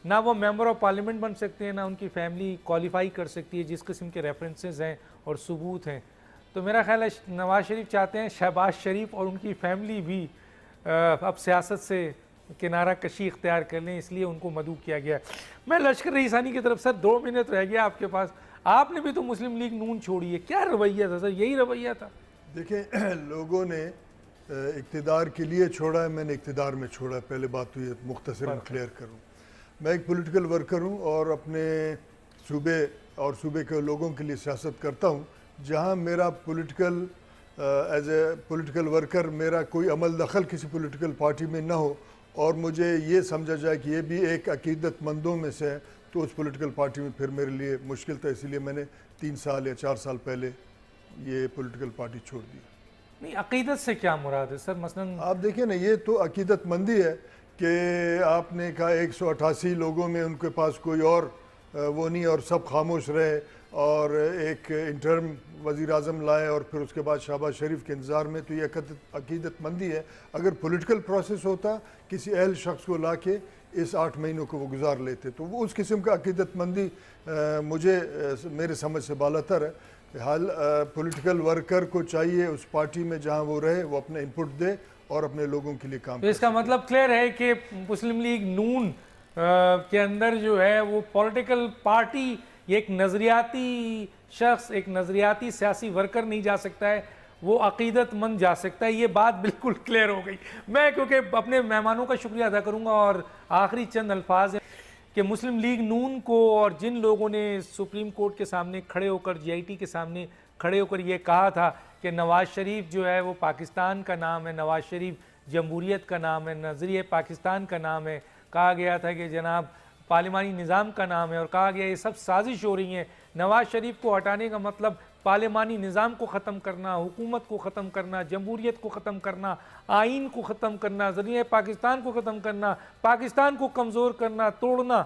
نہ وہ ممبر آف پارلیمنٹ بن سکتے ہیں، نہ ان کی فیملی کوالیفائی کر سکتی ہے جس قسم کے ریفرنسز ہیں اور ثبوت ہیں. تو میرا خیال ہے نواز شریف چاہتے ہیں شہباز شریف اور ان کی فیملی بھی اب سیاست سے کنارہ کشی اختیار کر لیں، اس لیے ان کو مدعو کیا گیا. میں لشکر رئیسانی کی طرف سر 2 منٹ رہ گیا آپ کے پاس. آپ نے بھی تو مسلم لیگ نون چھوڑی ہے، کیا رویہ تھا سر؟ یہی رویہ تھا؟ دیکھیں، لوگوں نے اقتدار کے لیے چھوڑا ہے، میں نے اقتدار میں چھوڑا ہے. پہلے بات تو یہ مختصراً کلیئر کروں. میں ایک پولیٹیکل ورکر ہوں اور اپنے صوبے اور صوبے کے لوگوں کے لیے سیاست کرتا ہوں. جہاں میرا political as a political worker میرا کوئی عمل دخل کسی پولیٹیکل پارٹی میں نہ ہو اور مجھے یہ سمجھا جائے کہ یہ بھی ایک عقیدت مندوں میں سے ہے، تو اس پولیٹیکل پارٹی میں پھر میرے لیے مشکل تھا. اسی لیے میں نے 3 سال یا 4 سال پہلے یہ پولیٹیکل پارٹی چھوڑ دی. نہیں، عقیدت سے کیا مراد ہے سر؟ مثلاً آپ دیکھیں نا، یہ تو عقیدت مندی ہے کہ آپ نے کہا 188 لوگوں میں ان کے پاس کوئی اور وہ نہیں اور سب خاموش رہے اور ایک انٹرم وزیر اعظم لائے اور پھر اس کے بعد شہباز شریف کے انتظار میں. تو یہ عقیدت مندی ہے. اگر پولیٹیکل پروسیس ہوتا کسی اہل شخص کو لا کے اس 8 مہینوں کو وہ گزار لیتے تو وہ اس قسم کا عقیدت مندی مجھے میرے سمجھ سے بالاتر ہے. حال پولیٹیکل ورکر کو چاہیے اس پارٹی میں جہاں وہ رہے وہ اپنے انپٹ دے اور اپنے لوگوں کے لیے کام کرے. اس کا مطلب کلیئر ہے کہ مسلم لیگ نون کے اندر جو ہے وہ پولیٹیکل پارٹی ایک نظریاتی شخص، ایک نظریاتی سیاسی ورکر نہیں جا سکتا ہے، وہ عقیدت مند جا سکتا ہے. یہ بات بالکل کلیئر ہو گئی. میں کیونکہ اپنے مہمانوں کا شکریہ ادا کروں گا اور آخری چند الفاظ ہیں کہ مسلم لیگ نون کو اور جن لوگوں نے سپریم کورٹ کے سامنے کھڑے ہو کر، GIT کے سامنے کھڑے ہو کر یہ کہا تھا کہ نواز شریف جو ہے وہ پاکستان کا نام ہے، نواز شریف جمہوریت کا نام ہے، نظریہ پاکستان کا نام ہے، کہا گیا تھا کہ جناب پارلیمانی نظام کا نام ہے، اور کہا گیا یہ سب سازش ہو رہی ہیں. نواز شریف کو ہٹانے کا مطلب پارلیمانی نظام کو ختم کرنا، حکومت کو ختم کرنا، جمہوریت کو ختم کرنا، آئین کو ختم کرنا، ذریعہ پاکستان کو ختم کرنا، پاکستان کو کمزور کرنا، توڑنا.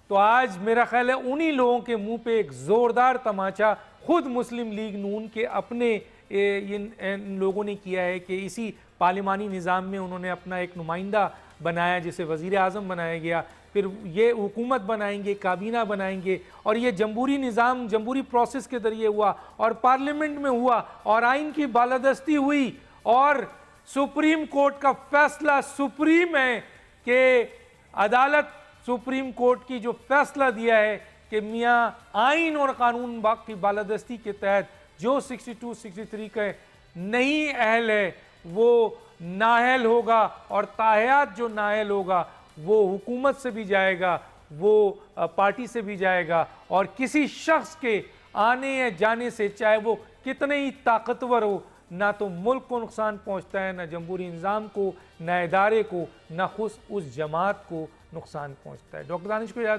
تو آج میرا خیال ہے انہی لوگوں کے منہ پہ ایک زوردار تماچا خود مسلم لیگ نون کے اپنے ان لوگوں نے کیا ہے کہ اسی پارلیمانی نظام میں انہوں نے اپنا ایک نمائندہ بنایا جسے وزیر اعظم بنایا گیا، پھر یہ حکومت بنائیں گے، کابینہ بنائیں گے، اور یہ جمہوری نظام جمہوری پروسیس کے ذریعے ہوا اور پارلیمنٹ میں ہوا اور آئین کی بالادستی ہوئی اور سپریم کورٹ کا فیصلہ سپریم ہے کہ عدالت سپریم کورٹ کی جو فیصلہ دیا ہے کہ میاں آئین اور قانون کی بالادستی کے تحت جو 62 63 کا نہیں اہل ہے وہ نااہل ہوگا، اور تاحیات جو نااہل ہوگا وہ حکومت سے بھی جائے گا، وہ پارٹی سے بھی جائے گا، اور کسی شخص کے آنے یا جانے سے چاہے وہ کتنے ہی طاقتور ہو نہ تو ملک کو نقصان پہنچتا ہے، نہ جمہوری نظام کو، نہ ادارے کو، نہ خود اس جماعت کو نقصان پہنچتا ہے۔ ڈاکٹر دانش کو یاد